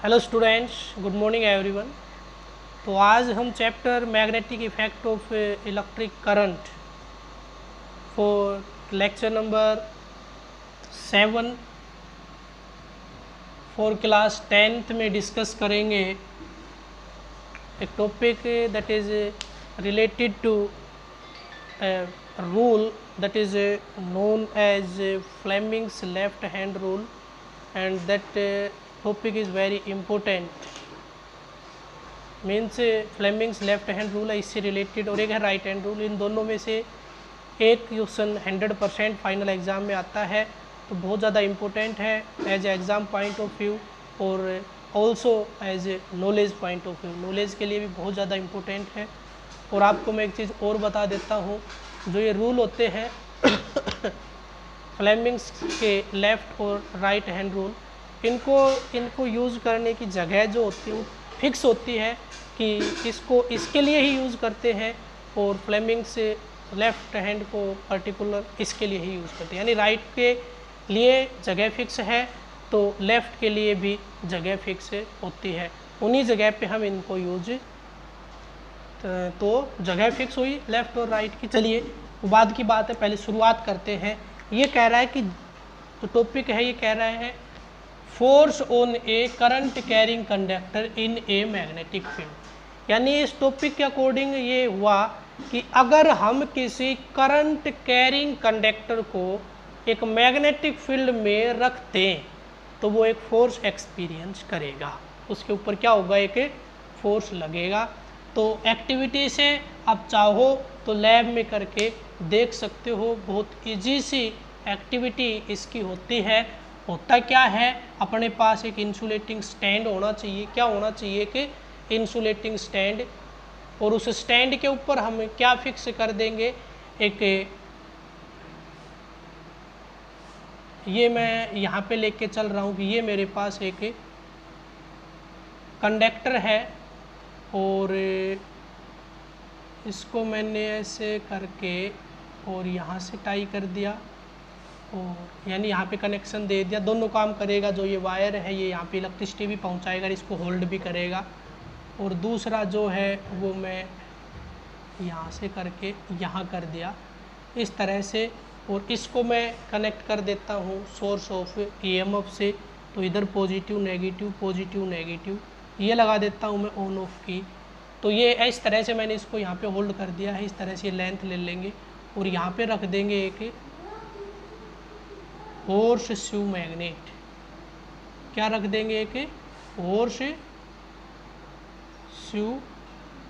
Hello students, good morning everyone. तो आज हम chapter magnetic effect of electric current for lecture number 7 for class 10th में discuss करेंगे एक topic that is related to rule that is known as Fleming's left hand rule, and that topic is very important. Means Fleming's left hand rule है, इससे related, और एक है right hand rule. इन दोनों में से एक क्वेश्चन 100% फाइनल एग्ज़ाम में आता है, तो बहुत ज़्यादा इम्पोर्टेंट है as exam point of view और also as a knowledge point of view. Knowledge के लिए भी बहुत ज़्यादा इम्पोर्टेंट है। और आपको मैं एक चीज़ और बता देता हूँ, जो ये रूल होते हैं फ्लेमिंग्स के लेफ़्ट और राइट हैंड रूल, इनको यूज़ करने की जगह जो होती है वो फिक्स होती है कि इसको इसके लिए ही यूज़ करते हैं, और फ्लेमिंग से लेफ़्ट हैंड को पर्टिकुलर इसके लिए ही यूज़ करते हैं। यानी राइट के लिए जगह फिक्स है तो लेफ़्ट के लिए भी जगह फिक्स होती है, उन्हीं जगह पे हम इनको यूज, तो जगह फिक्स हुई लेफ़्ट और राइट की। चलिए वो बाद की बात है, पहले शुरुआत करते हैं। ये कह रहा है कि जो टॉपिक है ये कह रहा है force on A current carrying conductor in a magnetic field. यानी इस टॉपिक के अकॉर्डिंग ये हुआ कि अगर हम किसी करंट कैरिंग कंडक्टर को एक मैग्नेटिक फील्ड में रख दें तो वो एक फोर्स एक्सपीरियंस करेगा, उसके ऊपर क्या होगा, एक फोर्स लगेगा। तो एक्टिविटी से आप चाहो तो लैब में करके देख सकते हो, बहुत इजी सी एक्टिविटी इसकी होती है। होता क्या है, अपने पास एक इंसुलेटिंग स्टैंड होना चाहिए। क्या होना चाहिए कि इंसुलेटिंग स्टैंड, और उस स्टैंड के ऊपर हम क्या फिक्स कर देंगे, एक, ये मैं यहाँ पे लेके चल रहा हूँ कि ये मेरे पास एक कंडक्टर है और इसको मैंने ऐसे करके और यहाँ से टाई कर दिया, और यानी यहाँ पे कनेक्शन दे दिया। दोनों काम करेगा, जो ये वायर है ये यहाँ पे इलेक्ट्रिसिटी भी पहुँचाएगा, इसको होल्ड भी करेगा, और दूसरा जो है वो मैं यहाँ से करके यहाँ कर दिया इस तरह से, और इसको मैं कनेक्ट कर देता हूँ सोर्स ऑफ ईएमएफ से। तो इधर पॉजिटिव नेगेटिव ये लगा देता हूँ मैं ऑन ऑफ की। तो ये इस तरह से मैंने इसको यहाँ पे होल्ड कर दिया है। इस तरह से लेंथ ले लेंगे और यहाँ पे रख देंगे एक होर्स शू मैग्नेट। क्या रख देंगे, एक होर्स शू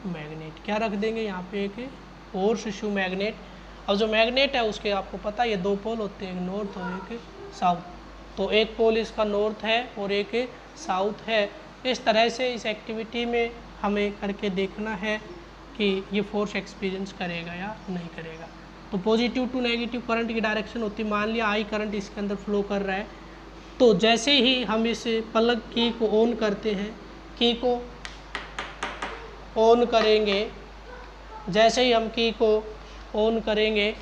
मैग्नेट। क्या रख देंगे यहाँ पे, एक होर्स शू मैग्नेट। अब जो मैग्नेट है उसके आपको पता है ये दो पोल होते हैं, एक नॉर्थ और एक साउथ। तो एक पोल इसका नॉर्थ है और एक साउथ है। इस तरह से इस एक्टिविटी में हमें करके देखना है कि ये फोर्स एक्सपीरियंस करेगा या नहीं करेगा। तो पॉजिटिव टू नेगेटिव करंट की डायरेक्शन होती है। मान लिया आई करंट इसके अंदर फ्लो कर रहा है, तो जैसे ही हम इस प्लग की को ऑन करते हैं, की को ऑन करेंगे, जैसे ही हम की को ऑन करेंगे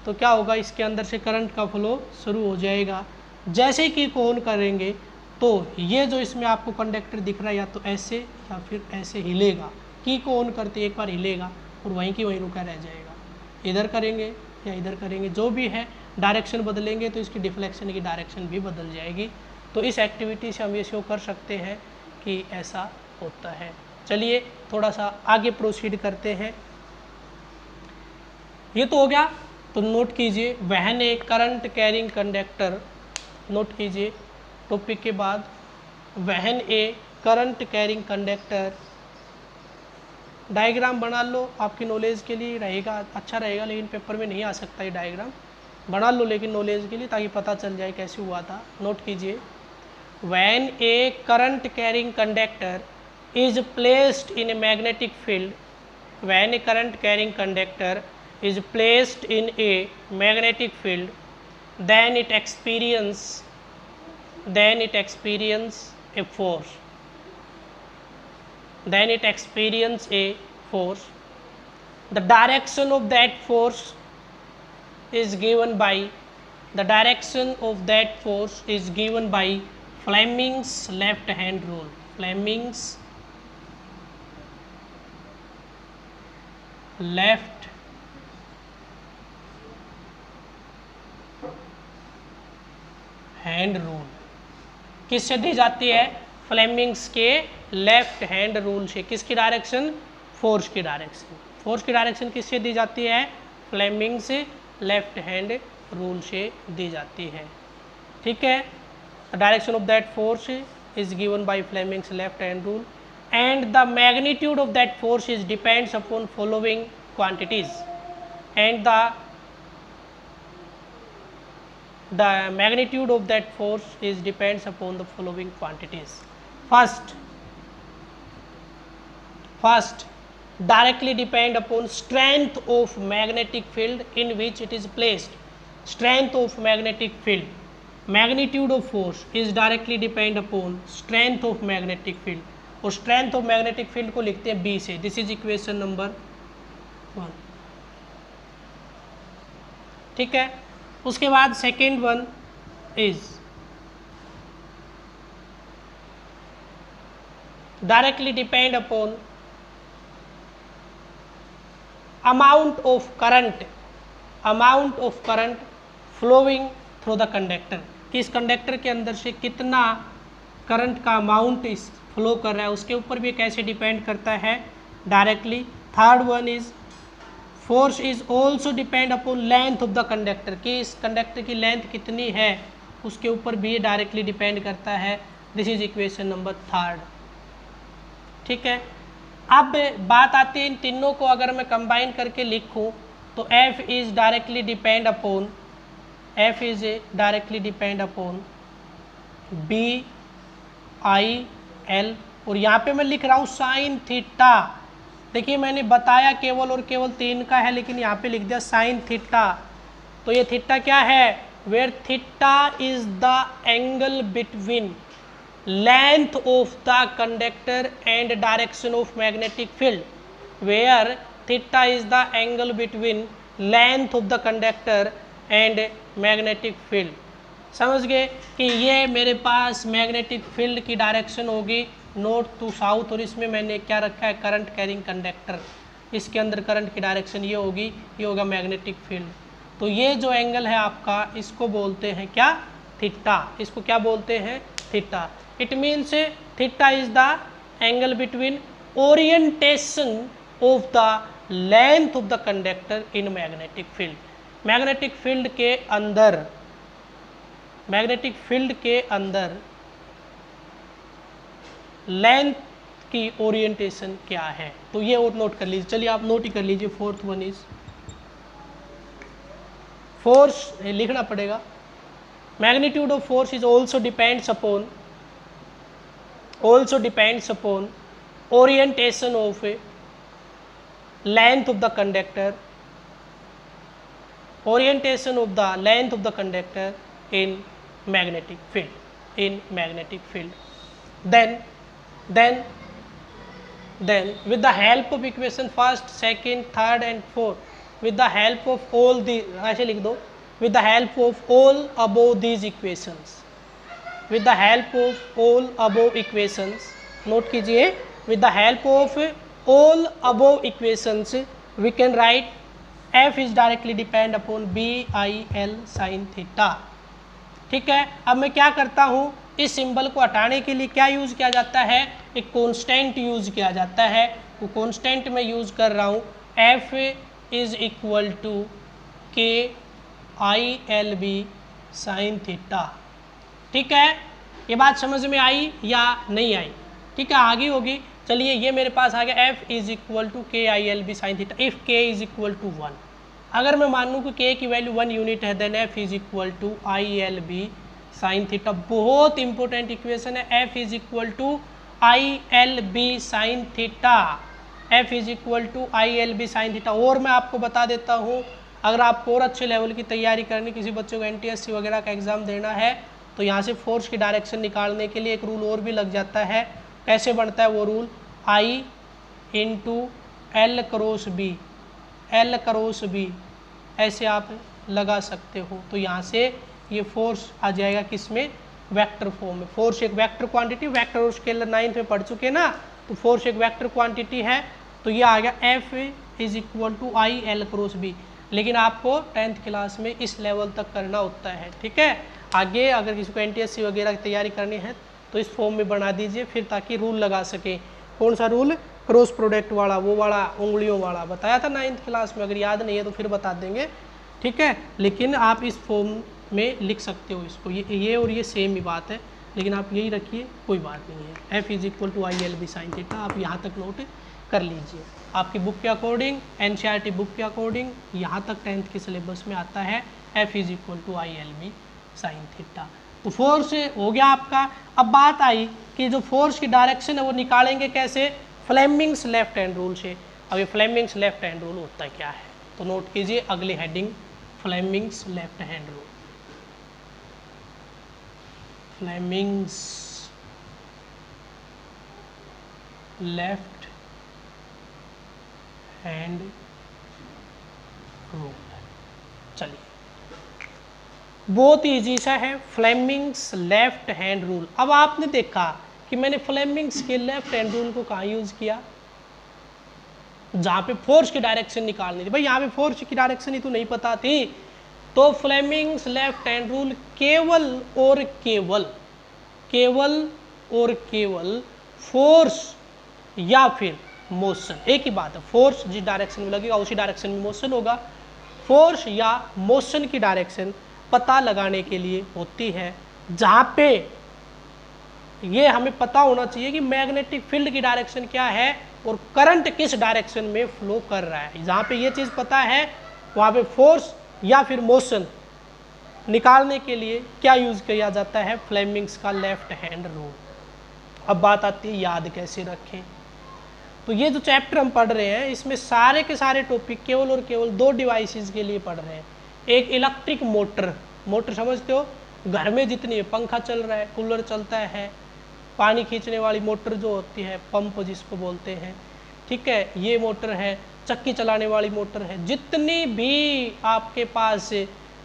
तो क्या होगा, इसके अंदर से करंट का फ्लो शुरू हो जाएगा। जैसे ही की को ऑन करेंगे तो ये जो इसमें आपको कंडक्टर दिख रहा है या तो ऐसे या फिर ऐसे हिलेगा। की को ऑन करते एक बार हिलेगा और वहीं की वहीं रुका रह जाएगा। इधर करेंगे या इधर करेंगे, जो भी है डायरेक्शन बदलेंगे तो इसकी डिफ्लेक्शन की डायरेक्शन भी बदल जाएगी। तो इस एक्टिविटी से हम ये शो कर सकते हैं कि ऐसा होता है। चलिए थोड़ा सा आगे प्रोसीड करते हैं। ये तो हो गया, तो नोट कीजिए when A current carrying conductor, note कीजिए टॉपिक के बाद when A current carrying conductor. Diagram बना लो, आपकी नॉलेज के लिए रहेगा, अच्छा रहेगा, लेकिन पेपर में नहीं आ सकता ये डायग्राम। बना लो लेकिन नॉलेज के लिए, ताकि पता चल जाए कैसे हुआ था। नोट कीजिए when A current carrying conductor is placed in a magnetic field, when a current carrying conductor is placed in a magnetic field, then it experience a force, the direction of that force is given by the direction of that force is given by Fleming's left hand rule. Fleming's left hand rule किससे दी जाती है? Fleming's के left hand rule से। किसकी direction? Force की direction. Force की direction किससे दी जाती है? फ्लेमिंग्स लेफ्ट हैंड रूल से दी जाती है। ठीक है, direction of that force is given by Fleming's left hand rule and the magnitude of that force is depends upon following quantities and the magnitude of that force is depends upon the following quantities. First directly depend upon strength of magnetic field in which it is placed. Strength of magnetic field, magnitude of force is directly depend upon strength of magnetic field. और strength of magnetic field को लिखते हैं B से। This is equation number 1। ठीक है, उसके बाद second one is directly depend upon amount of current flowing through the conductor, कि इस कंडक्टर के अंदर से कितना करंट का अमाउंट इस फ्लो कर रहा है, उसके ऊपर भी कैसे डिपेंड करता है? Directly. Third one is force is also depend upon length of the conductor, कि इस कंडक्टर की लेंथ कितनी है उसके ऊपर भी डायरेक्टली डिपेंड करता है। This is equation number 3। ठीक है, अब बात आती है इन तीनों को अगर मैं कंबाइन करके लिखूं तो F is directly depend upon BIL और यहाँ पे मैं लिख रहा हूँ साइन थीटा। देखिए मैंने बताया केवल और केवल 3 का है, लेकिन यहाँ पे लिख दिया साइन थीटा। तो ये थीटा क्या है? Where theta is the angle between length of the conductor and direction of magnetic field. Where theta is the angle between length of the conductor and magnetic field. समझ गए कि ये मेरे पास मैग्नेटिक फील्ड की direction होगी north to south, और इसमें मैंने क्या रखा है? Current carrying conductor. इसके अंदर करंट की डायरेक्शन ये होगी, ये होगा मैग्नेटिक फील्ड। तो ये जो एंगल है आपका, इसको बोलते हैं क्या? थीटा। इसको क्या बोलते हैं? Theta. It means theta is the angle between orientation of the length of the conductor in magnetic field. Magnetic field के अंदर लेंथ की ओरिएंटेशन क्या है? तो ये और नोट कर लीजिए। चलिए आप नोट ही कर लीजिए। फोर्थ वन इज फोर्स, लिखना पड़ेगा। Magnitude of force is also depends upon orientation of length of the conductor, in magnetic field. Then with the help of equation first, second, third and fourth, with the help of all the, ऐसे लिख दो, with the help of all above these equations, note कीजिए, with the help of all above equations we can write F is directly depend upon BIL sin theta. ठीक है, अब मैं क्या करता हूँ, इस सिंबल को हटाने के लिए क्या यूज़ किया जाता है? एक कांस्टेंट यूज़ किया जाता है। वो कांस्टेंट मैं यूज़ कर रहा हूँ F is equal to KILB sin theta. ठीक है, ये बात समझ में आई या नहीं आई? ठीक है, आगे होगी। चलिए ये मेरे पास आ गया F is equal to KILB sin theta if K is equal to 1। अगर मैं मान लूँ कि K की वैल्यू 1 यूनिट है, then F is equal to ILB sin theta. बहुत इंपॉर्टेंट इक्वेशन है। F is equal to ILB sin theta, F is equal to ILB sin theta. और मैं आपको बता देता हूँ, अगर आपको और अच्छे लेवल की तैयारी करनी, किसी बच्चों को NTSC वगैरह का एग्जाम देना है, तो यहाँ से फोर्स की डायरेक्शन निकालने के लिए एक रूल और भी लग जाता है। कैसे बनता है वो rule? I into L cross B, ऐसे आप लगा सकते हो। तो यहाँ से ये फोर्स आ जाएगा किस में, वेक्टर फॉर्म में। फोर्स एक वेक्टर क्वांटिटी, वेक्टर और स्केलर 9th में पढ़ चुके ना, तो फोर्स एक वेक्टर क्वांटिटी है। तो ये आ गया F is equal to I L cross B, लेकिन आपको 10th क्लास में इस लेवल तक करना होता है, ठीक है। आगे अगर किसी को NTSC वगैरह की तैयारी करनी है तो इस फॉर्म में बना दीजिए फिर, ताकि रूल लगा सके। कौन सा रूल, क्रॉस प्रोडक्ट वाला, वो वाला उंगलियों वाला बताया था 9th क्लास में, अगर याद नहीं है तो फिर बता देंगे, ठीक है। लेकिन आप इस फॉर्म में लिख सकते हो इसको, ये और ये सेम ही बात है, लेकिन आप यही रखिए, कोई बात नहीं है। F is equal to I L B sine theta, आप यहाँ तक नोट कर लीजिए। आपकी बुक के अकॉर्डिंग, NCERT बुक के अकॉर्डिंग यहाँ तक 10th के सिलेबस में आता है F is equal to I L B sine theta. तो फोर्स हो गया आपका। अब बात आई कि जो फोर्स की डायरेक्शन है वो निकालेंगे कैसे, फ्लेमिंग्स लेफ्ट हैंड रूल से। अब ये फ्लेमिंग्स लेफ्ट हैंड रूल होता क्या है, तो नोट कीजिए अगली heading, Fleming's left hand rule. Fleming's left hand rule. चलिए, बहुत इजी सा है, फ्लेमिंग्स लेफ्ट हैंड रूल। अब आपने देखा कि मैंने फ्लेमिंग्स के लेफ्ट हैंड रूल को कहाँ यूज किया, जहाँ पे फोर्स की डायरेक्शन निकालनी थी। भाई यहाँ पे फोर्स की डायरेक्शन ही तो नहीं पता थी, तो फ्लेमिंग्स लेफ्ट हैंड रूल केवल और केवल फोर्स या फिर मोशन, एक ही बात है, फोर्स जिस डायरेक्शन में लगेगा उसी डायरेक्शन में मोशन होगा। फोर्स या मोशन की डायरेक्शन पता लगाने के लिए होती है, जहाँ पे ये हमें पता होना चाहिए कि मैग्नेटिक फील्ड की डायरेक्शन क्या है और करंट किस डायरेक्शन में फ्लो कर रहा है। जहाँ पे ये चीज़ पता है वहाँ पे फोर्स या फिर मोशन निकालने के लिए क्या यूज किया जाता है, फ्लेमिंग्स का लेफ्ट हैंड रूल। अब बात आती है याद कैसे रखें। तो ये जो चैप्टर हम पढ़ रहे हैं इसमें सारे के सारे टॉपिक केवल और केवल 2 डिवाइसेस के लिए पढ़ रहे हैं। एक इलेक्ट्रिक मोटर समझते हो, घर में जितनी पंखा चल रहा है, कूलर चलता है, पानी खींचने वाली मोटर जो होती है, पंप जिसको बोलते हैं, ठीक है, ये मोटर है, चक्की चलाने वाली मोटर है। जितनी भी आपके पास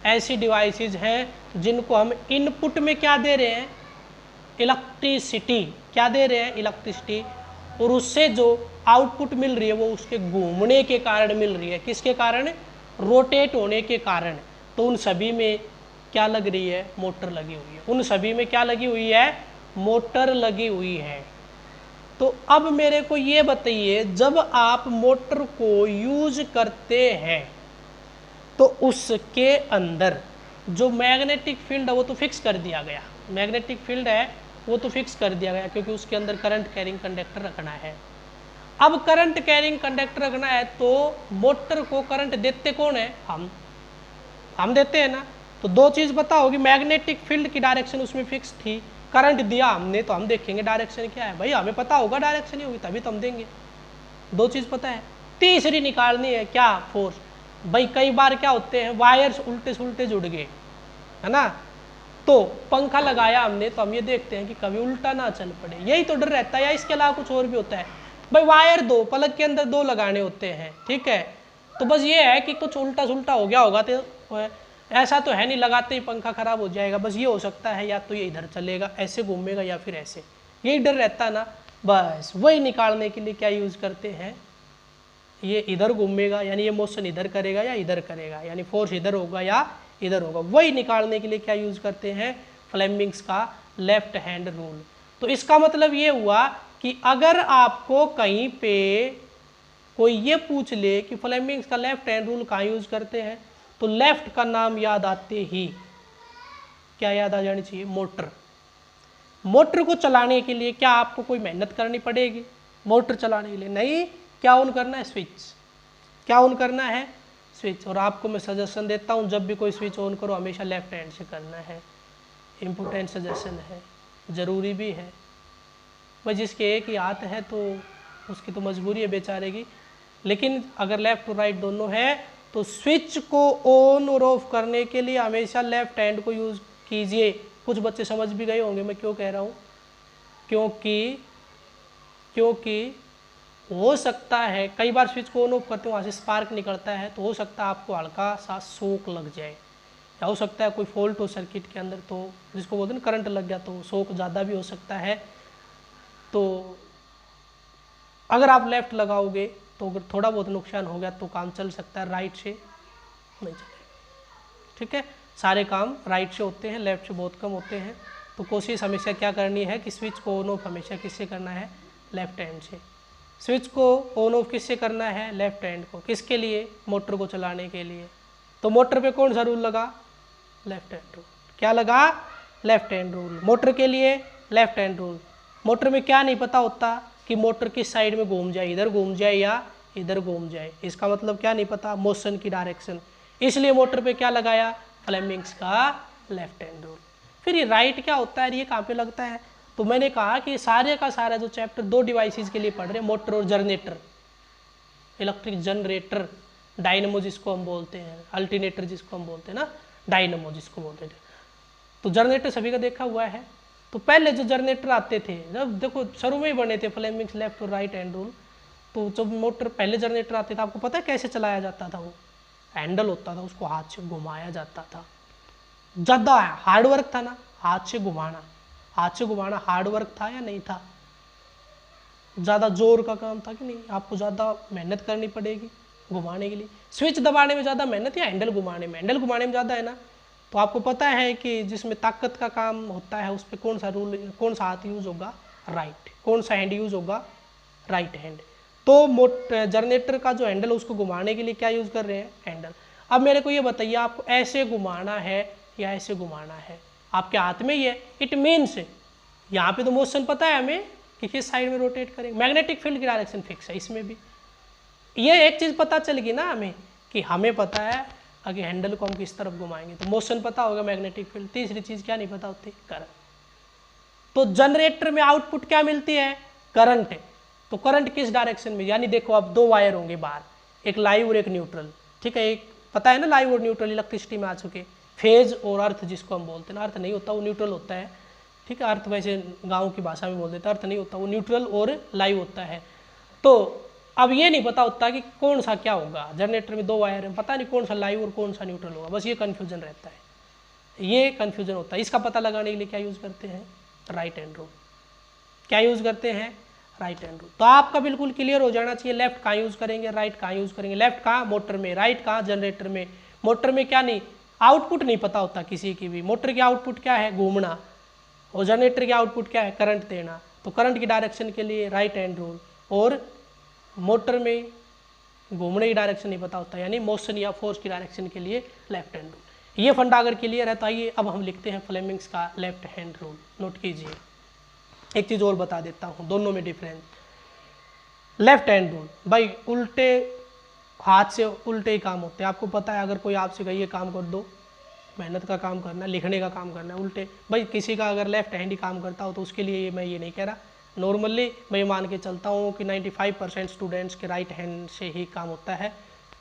ऐसी डिवाइसेस हैं जिनको हम इनपुट में क्या दे रहे हैं, इलेक्ट्रिसिटी, क्या दे रहे हैं, इलेक्ट्रिसिटी, और उससे जो आउटपुट मिल रही है वो उसके घूमने के कारण मिल रही है। किसके कारण, रोटेट होने के कारण। तो उन सभी में क्या लग रही है, मोटर लगी हुई है। उन सभी में क्या लगी हुई है, मोटर लगी हुई है। तो अब मेरे को ये बताइए, जब आप मोटर को यूज करते हैं तो उसके अंदर जो मैग्नेटिक फील्ड है वो तो फिक्स कर दिया गया, मैग्नेटिक फील्ड है वो तो फिक्स कर दिया गया, क्योंकि उसके अंदर करंट कैरिंग कंडक्टर रखना है। अब करंट कैरिंग कंडक्टर रखना है तो मोटर को करंट देते कौन है, हम देते हैं ना। तो 2 चीज़ पता होगी, मैग्नेटिक फील्ड की डायरेक्शन उसमें फिक्स थी, करंट दिया हमने तो हम देखेंगे डायरेक्शन क्या है। भाई हमें पता होगा डायरेक्शन ही होगी तभी तो हम देंगे। 2 चीज़ पता है। तीसरी निकालनी है, क्या, फोर्स। भाई कई बार क्या होते हैं, वायर्स उल्टे सुल्टे जुड़ गए, है ना, तो पंखा लगाया हमने तो हम ये देखते हैं कि कभी उल्टा ना चल पड़े, यही तो डर रहता है। या इसके अलावा कुछ और भी होता है, भाई वायर 2 प्लग के अंदर 2 लगाने होते हैं, ठीक है, तो बस ये है कि कुछ उल्टा सुल्टा हो गया होगा, तो ऐसा तो है नहीं लगाते ही पंखा खराब हो जाएगा। बस ये हो सकता है या तो ये इधर चलेगा, ऐसे घूमेगा, या फिर ऐसे, यही डर रहता है ना। बस वही निकालने के लिए क्या यूज करते हैं, ये इधर घूमेगा यानी ये मोशन इधर करेगा या इधर करेगा, यानी फोर्स इधर होगा या इधर होगा, वही निकालने के लिए क्या यूज करते हैं, फ्लेमिंग्स का लेफ्ट हैंड रूल। तो इसका मतलब ये हुआ कि अगर आपको कहीं पे कोई ये पूछ ले कि फ्लेमिंग्स का लेफ्ट हैंड रूल कहाँ यूज करते हैं, तो लेफ्ट का नाम याद आते ही क्या याद आ जानी चाहिए, मोटर। मोटर को चलाने के लिए क्या आपको कोई मेहनत करनी पड़ेगी, मोटर चलाने के लिए नहीं, क्या ऑन करना है, स्विच। क्या ऑन करना है, स्विच। और आपको मैं सजेशन देता हूँ, जब भी कोई स्विच ऑन करो हमेशा लेफ्ट हैंड से करना है, इम्पोर्टेंट सजेशन है, ज़रूरी भी है। भाई जिसके एक ही हाथ है तो उसकी तो मजबूरी है बेचारे की, लेकिन अगर लेफ्ट और राइट दोनों है तो स्विच को ऑन और ऑफ करने के लिए हमेशा लेफ्ट हैंड को यूज़ कीजिए। कुछ बच्चे समझ भी गए होंगे मैं क्यों कह रहा हूँ, क्योंकि हो सकता है कई बार स्विच को ऑन ऑफ करते हो वहाँ से स्पार्क निकलता है, तो हो सकता है आपको हल्का सा शॉक लग जाए, या हो सकता है कोई फॉल्ट हो सर्किट के अंदर, तो जिसको बोलते हैं ना करंट लग गया, तो शॉक ज़्यादा भी हो सकता है। तो अगर आप लेफ्ट लगाओगे तो अगर थोड़ा बहुत नुकसान हो गया तो काम चल सकता है, राइट से नहीं चलेगा। ठीक है, सारे काम राइट से होते हैं, लेफ्ट से बहुत कम होते हैं। तो कोशिश हमेशा क्या करनी है कि स्विच को ऑन ऑफ हमेशा किससे करना है, लेफ्ट हैंड से। स्विच को ऑन ऑफ किससे करना है, लेफ्ट हैंड को। किसके लिए, मोटर को चलाने के लिए। तो मोटर पे कौन सा रूल लगा, लेफ्ट हैंड रूल। क्या लगा, लेफ्ट हैंड रूल। मोटर के लिए लेफ्ट हैंड रूल। मोटर में क्या नहीं पता होता कि मोटर किस साइड में घूम जाए, इधर घूम जाए या इधर घूम जाए, इसका मतलब क्या नहीं पता, मोशन की डायरेक्शन। इसलिए मोटर पे क्या लगाया, फ्लेमिंग्स का लेफ्ट हैंड रूल। फिर ये राइट क्या होता है, ये कहाँ पे लगता है, तो मैंने कहा कि सारे का सारा जो चैप्टर दो डिवाइसेस के लिए पढ़ रहे हैं, मोटर और जनरेटर, इलेक्ट्रिक जनरेटर, डायनमो जिसको हम बोलते हैं, अल्टरनेटर जिसको हम बोलते हैं ना, डायनमो जिसको बोलते हैं। तो जनरेटर सभी का देखा हुआ है। तो पहले जो जनरेटर आते थे, जब देखो शुरू में ही बने थे फ्लेमिंग्स लेफ्ट और राइट हैंड रूल, तो जब मोटर पहले जनरेटर आते थे, आपको पता है कैसे चलाया जाता था, वो हैंडल होता था, उसको हाथ से घुमाया जाता था। ज़्यादा हार्ड वर्क था ना, हाथ से घुमाना, हाथ से घुमाना हार्ड वर्क था या नहीं था, ज़्यादा जोर का काम था कि नहीं, आपको ज़्यादा मेहनत करनी पड़ेगी घुमाने के लिए। स्विच दबाने में ज़्यादा मेहनत या हैंडल घुमाने में, हैंडल घुमाने में ज़्यादा है ना। तो आपको पता है कि जिसमें ताकत का काम होता है उस पर कौन सा रूल, कौन सा हाथ यूज होगा, राइट, कौन सा हैंड यूज होगा, राइट हैंड। तो जनरेटर का जो हैंडल उसको घुमाने के लिए क्या यूज कर रहे हैं, हैंडल। अब मेरे को ये बताइए, आपको ऐसे घुमाना है या ऐसे घुमाना है, आपके हाथ में ही है। इट मीन्स यहाँ पे तो मोशन पता है हमें कि किस साइड में रोटेट करेंगे, मैग्नेटिक फील्ड की डायरेक्शन फिक्स है इसमें भी। ये एक चीज़ पता चल गई ना हमें कि हमें पता है कि हैंडल को हम किस तरफ घुमाएंगे, तो मोशन पता होगा, मैग्नेटिक फील्ड। तीसरी चीज़ क्या नहीं पता होती, करंट। तो जनरेटर में आउटपुट क्या मिलती है, करंट। तो करंट किस डायरेक्शन में, यानी देखो अब दो वायर होंगे बाहर, एक लाइव और एक न्यूट्रल। ठीक है, एक पता है ना लाइव और न्यूट्रल इलेक्ट्रिसिटी में आ चुके, फेज और अर्थ जिसको हम बोलते हैं ना, अर्थ नहीं होता वो न्यूट्रल होता है। ठीक है, अर्थ वैसे गांव की भाषा में बोल देते हैं, अर्थ नहीं होता वो न्यूट्रल और लाइव होता है। तो अब ये नहीं पता होता कि कौन सा क्या होगा, जनरेटर में दो वायर हैं, पता नहीं कौन सा लाइव और कौन सा न्यूट्रल होगा, बस ये कन्फ्यूजन रहता है, ये कन्फ्यूजन होता है। इसका पता लगाने के लिए क्या यूज़ करते हैं, राइट हैंड रूल। क्या यूज़ करते हैं, राइट हैंड रूल। तो आपका बिल्कुल क्लियर हो जाना चाहिए, लेफ्ट कहाँ यूज़ करेंगे, राइट कहाँ यूज़ करेंगे। लेफ्ट कहाँ, मोटर में, राइट कहाँ, जनरेटर में। मोटर में क्या नहीं, आउटपुट नहीं पता होता किसी की भी। मोटर की आउटपुट क्या है, घूमना, और जनरेटर की आउटपुट क्या है, करंट देना। तो करंट की डायरेक्शन के लिए राइट हैंड रूल, और मोटर में घूमने की डायरेक्शन नहीं पता होता, यानी मोशन या फोर्स की डायरेक्शन के लिए लेफ्ट हैंड रूल। ये फंडा अगर क्लियर है तो आइए अब हम लिखते हैं फ्लेमिंग्स का लेफ्ट हैंड रूल। नोट कीजिए, एक चीज़ और बता देता हूँ, दोनों में डिफरेंस। लेफ्ट हैंड रूल भाई उल्टे हाथ से उल्टे ही काम होते हैं, आपको पता है। अगर कोई आपसे कहे ये काम कर दो, मेहनत का काम करना है, लिखने का काम करना है, उल्टे भाई किसी का अगर लेफ्ट हैंड ही काम करता हो तो उसके लिए मैं ये नहीं कह रहा। नॉर्मली मैं मान के चलता हूँ कि 95% स्टूडेंट्स के राइट हैंड से ही काम होता है,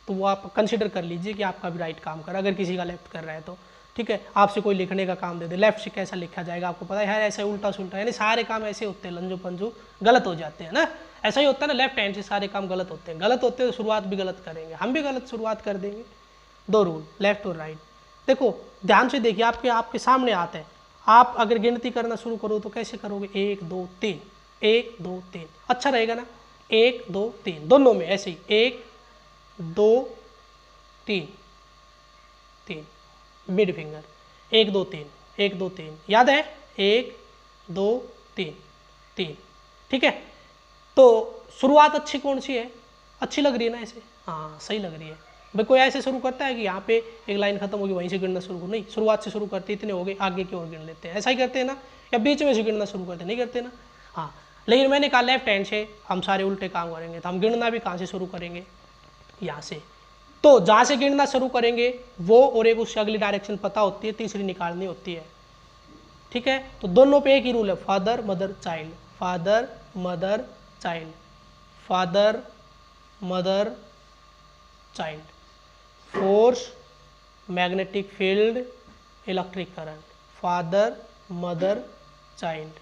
तो वो आप कंसिडर कर लीजिए कि आपका भी राइट काम कर, अगर किसी का लेफ्ट कर रहा है तो। ठीक है, आपसे कोई लिखने का काम दे दे, लेफ्ट से कैसा लिखा जाएगा आपको पता है यार, ऐसे उल्टा सुल्टा, यानी सारे काम ऐसे होते हैं, लंजो पंजो गलत हो जाते हैं ना। ऐसा ही होता है ना, लेफ्ट हैंड से सारे काम गलत होते हैं, गलत होते हैं तो शुरुआत भी गलत करेंगे, हम भी गलत शुरुआत कर देंगे। दो रूल, लेफ्ट और राइट। देखो ध्यान से देखिए, आपके सामने आता है, आप अगर गिनती करना शुरू करो तो कैसे करोगे, 1 2 3, 1 2 3, अच्छा रहेगा ना, 1 2 3, दोनों में ऐसे ही 1 2 3 3, मिड फिंगर 1 2 3 1 2 3, याद है 1 2 3 3। ठीक है, तो शुरुआत अच्छी कौन सी है, अच्छी लग रही है ना ऐसे, हाँ सही लग रही है। भाई कोई ऐसे शुरू करता है कि यहाँ पे एक लाइन खत्म होगी वहीं से गिनना शुरू करो, नहीं, शुरुआत से शुरू करते इतने हो गए आगे की ओर गिन लेते हैं, ऐसा ही करते हैं ना, या बीच में से गिनना शुरू करते नहीं करते ना। हाँ, लेकिन मैंने कहा लेफ्ट हैंड से हम सारे उल्टे काम करेंगे, तो हम गिनना भी कहाँ से शुरू करेंगे, यहाँ से। तो जहाँ से गिनना शुरू करेंगे वो और एक उससे अगली डायरेक्शन पता होती है, तीसरी निकालनी होती है। ठीक है, तो दोनों पे एक ही रूल है, father mother child, father mother child, father mother child, force magnetic field electric current, father mother child,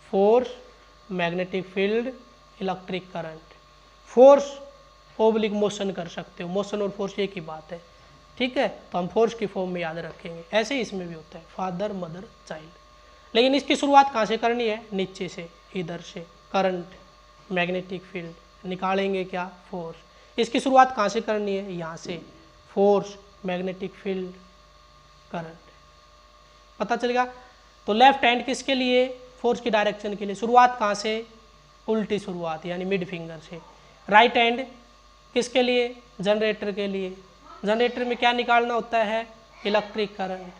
force magnetic field electric current. Force oblique motion कर सकते हो, मोशन और फोर्स एक ही बात है, ठीक है। तो हम फोर्स की फॉर्म में याद रखेंगे। ऐसे ही इसमें भी होता है, फादर मदर चाइल्ड। लेकिन इसकी शुरुआत कहाँ से करनी है? नीचे से, इधर से। करंट, मैग्नेटिक फील्ड निकालेंगे क्या? फोर्स। इसकी शुरुआत कहाँ से करनी है? यहाँ से। Force, magnetic field, current. पता चलेगा? तो लेफ्ट हैंड किसके लिए? फोर्स की डायरेक्शन के लिए। शुरुआत कहाँ से? उल्टी शुरुआत, यानी मिड फिंगर से। राइट हैंड किसके लिए? जनरेटर के लिए। जनरेटर में क्या निकालना होता है? Electric current.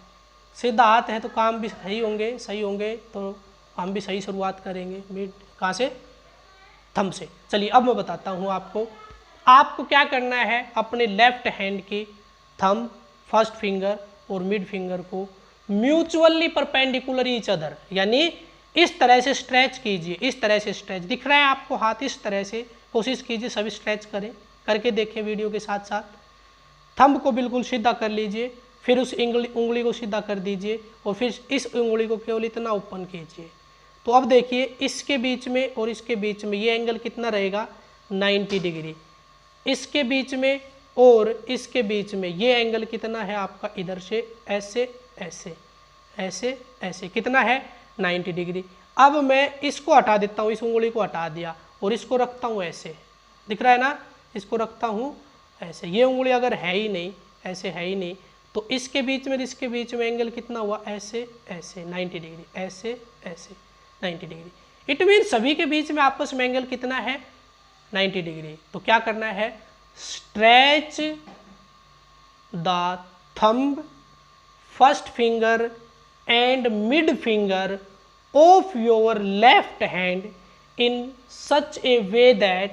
सीधा हाथ है तो काम भी सही होंगे तो हम भी सही शुरुआत करेंगे। मिड कहाँ से? थंब से। चलिए अब मैं बताता हूँ आपको क्या करना है। अपने लेफ्ट हैंड की थंब, फर्स्ट फिंगर और मिड फिंगर को म्यूचुअली परपेंडिकुलर ईच अदर, यानी इस तरह से स्ट्रेच कीजिए। इस तरह से स्ट्रेच दिख रहा है आपको हाथ? इस तरह से कोशिश कीजिए, सभी स्ट्रेच करें, करके देखें वीडियो के साथ साथ। थंब को बिल्कुल सीधा कर लीजिए, फिर उस उंगली को सीधा कर दीजिए और फिर इस उंगली को केवल इतना ओपन कीजिए। तो अब देखिए इसके बीच में और इसके बीच में ये एंगल कितना रहेगा? 90 डिग्री। इसके बीच में और इसके बीच में ये एंगल कितना है आपका? इधर से ऐसे ऐसे ऐसे ऐसे कितना है? 90 डिग्री। अब मैं इसको हटा देता हूँ, इस उंगली को हटा दिया और इसको रखता हूँ ऐसे, दिख रहा है ना? इसको रखता हूँ ऐसे। ये उंगली अगर है ही नहीं, ऐसे है ही नहीं, तो इसके बीच में इसके बीच में एंगल कितना हुआ? ऐसे ऐसे 90 डिग्री, ऐसे ऐसे 90 डिग्री। इट मीन सभी के बीच में आपस में एंगल कितना है? 90 डिग्री। तो क्या करना है? Stretch the thumb, first finger and mid finger of your left hand in such a way that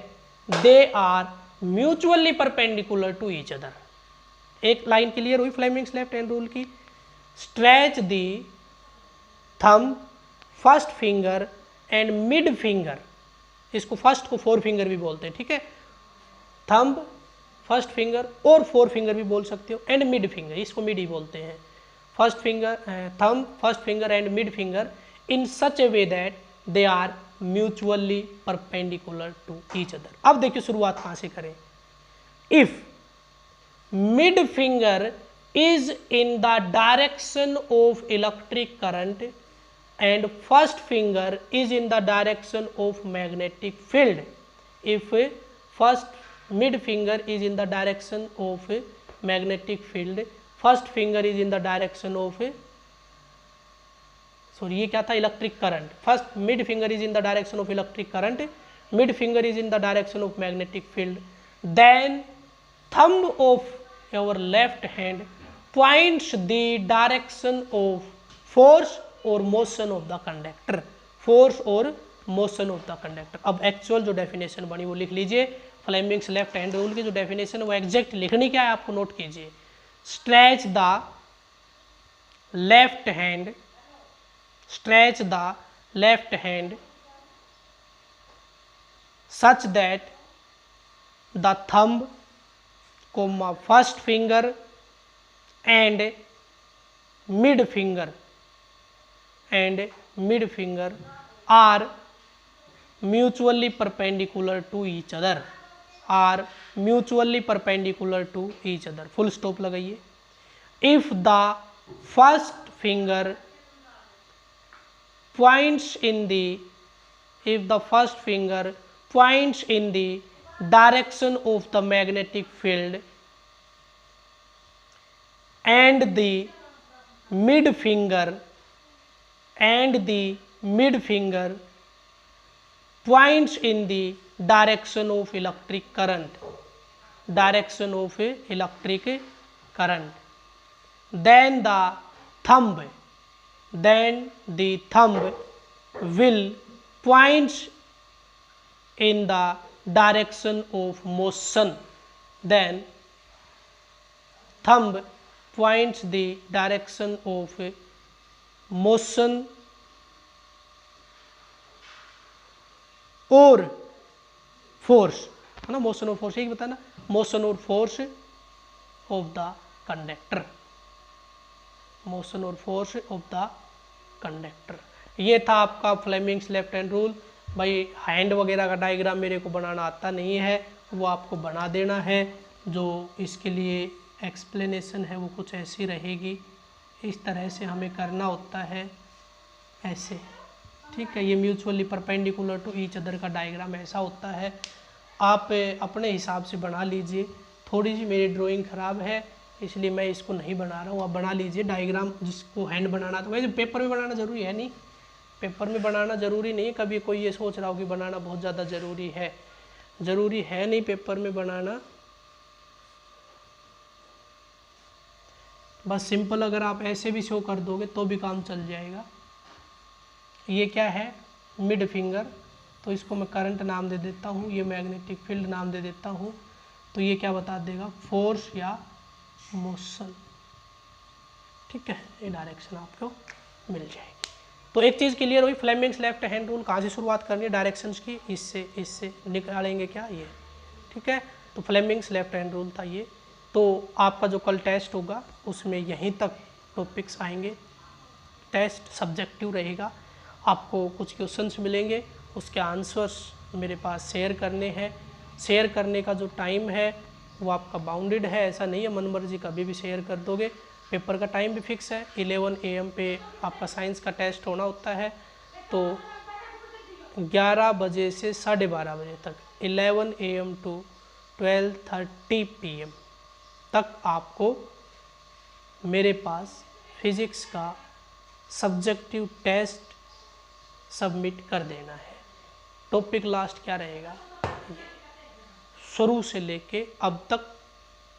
they are mutually perpendicular to each other। एक लाइन क्लियर हुई फ्लेमिंग्स लेफ्ट हैंड रूल की। Stretch the thumb, first finger and mid finger, इसको first को four finger भी बोलते हैं, ठीक है। थंब, फर्स्ट फिंगर और फोर फिंगर भी बोल सकते हो, एंड मिड फिंगर, इसको मिड ही बोलते हैं। First finger, thumb, first finger and mid finger in such a way that they are mutually perpendicular to each other। अब देखिए शुरुआत कहां से करें। If mid finger is in the direction of electric current and first finger is in the direction of magnetic field, if first mid finger is in the direction of magnetic field, first finger is in the direction of ये क्या था? Electric current. First mid finger is in the direction of electric current, mid finger is in the direction of magnetic field, then thumb of your left hand points the direction of force और motion of the conductor, force और motion of the conductor. अब actual जो definition बनी वो लिख लीजिए। Fleming's left hand rule की जो डेफिनेशन वो एग्जैक्ट लिखनी क्या है आपको नोट कीजिए। Stretch the left hand, stretch the left hand such that the thumb, first finger and mid finger are mutually perpendicular to each other, are mutually perpendicular to each other। full stop लगाइए। if the first finger points in the, if the first finger points in the direction of the magnetic field and the mid finger points in the direction of electric current, then the thumb will points in the direction of motion, then thumb points the direction of motion और force, है ना, motion और force, यही बताना, motion और force of the conductor, motion और force of the conductor. ये था आपका फ्लेमिंग्स लेफ्ट हैंड रूल। भाई हैंड वगैरह का डायग्राम मेरे को बनाना आता नहीं है, वो आपको बना देना है। जो इसके लिए एक्सप्लेनेशन है वो कुछ ऐसी रहेगी, इस तरह से हमें करना होता है, ऐसे, ठीक है। ये mutually perpendicular to each other का डायग्राम ऐसा होता है। आप अपने हिसाब से बना लीजिए। थोड़ी सी मेरी ड्राइंग ख़राब है इसलिए मैं इसको नहीं बना रहा हूँ, आप बना लीजिए डायग्राम जिसको हैंड बनाना। तो वैसे पेपर में बनाना ज़रूरी है नहीं, पेपर में बनाना ज़रूरी नहीं है। कभी कोई ये सोच रहा हो कि बनाना बहुत ज़्यादा ज़रूरी है नहीं पेपर में बनाना। बस सिंपल अगर आप ऐसे भी शो कर दोगे तो भी काम चल जाएगा। ये क्या है, मिड फिंगर, तो इसको मैं करंट नाम दे देता हूँ, ये मैग्नेटिक फील्ड नाम दे देता हूँ। तो ये क्या बता देगा, फोर्स या मोशन, ठीक है। ये डायरेक्शन आपको मिल जाएगी। तो एक चीज़ क्लियर हुई, फ्लेमिंग्स लेफ्ट हैंड रूल कहाँ से शुरुआत करनी है डायरेक्शंस की, इससे निकालेंगे क्या ये, ठीक है। तो फ्लेमिंग्स लेफ्ट हैंड रूल था ये। तो आपका जो कल टेस्ट होगा उसमें यहीं तक टॉपिक्स आएंगे। टेस्ट सब्जेक्टिव रहेगा, आपको कुछ क्वेश्चंस मिलेंगे, उसके आंसर्स मेरे पास शेयर करने हैं। शेयर करने का जो टाइम है वो आपका बाउंडेड है, ऐसा नहीं है मन मर्जी कभी भी शेयर कर दोगे। पेपर का टाइम भी फिक्स है, 11 AM पे आपका साइंस का टेस्ट होना होता है। तो 11 बजे से 12:30 बजे तक, 11 AM टू 12:30 PM तक आपको मेरे पास फिज़िक्स का सब्जेक्टिव टेस्ट सबमिट कर देना है। टॉपिक लास्ट क्या रहेगा, शुरू से लेके अब तक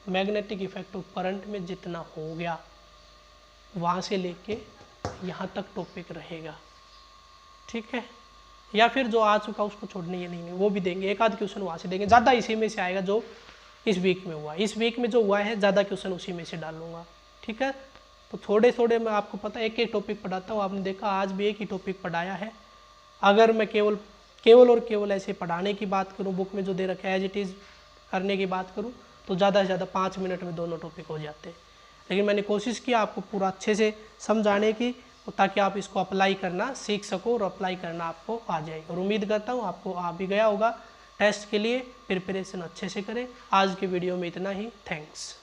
मैग्नेटिक इफेक्ट ऑफ करंट में जितना हो गया वहाँ से लेके यहाँ तक टॉपिक रहेगा, ठीक है। या फिर जो आ चुका उसको छोड़ने ही नहीं, वो भी देंगे, एक आध क्वेश्चन वहाँ से देंगे, ज़्यादा इसी में से आएगा जो इस वीक में हुआ। इस वीक में जो हुआ है ज़्यादा क्वेश्चन उसी में से डालूंगा, ठीक है। तो थोड़े थोड़े मैं आपको पता एक एक टॉपिक पढ़ाता हूँ। आपने देखा आज भी एक ही टॉपिक पढ़ाया है। अगर मैं केवल और केवल ऐसे पढ़ाने की बात करूँ, बुक में जो दे रखा है एज इट इज़ करने की बात करूँ, तो ज़्यादा से ज़्यादा 5 मिनट में दोनों टॉपिक हो जाते हैं। लेकिन मैंने कोशिश की आपको पूरा अच्छे से समझाने की, ताकि आप इसको अप्लाई करना सीख सको और अप्लाई करना आपको आ जाए। और उम्मीद करता हूँ आपको आ भी गया होगा। टेस्ट के लिए प्रिपरेशन अच्छे से करें। आज के वीडियो में इतना ही, थैंक्स।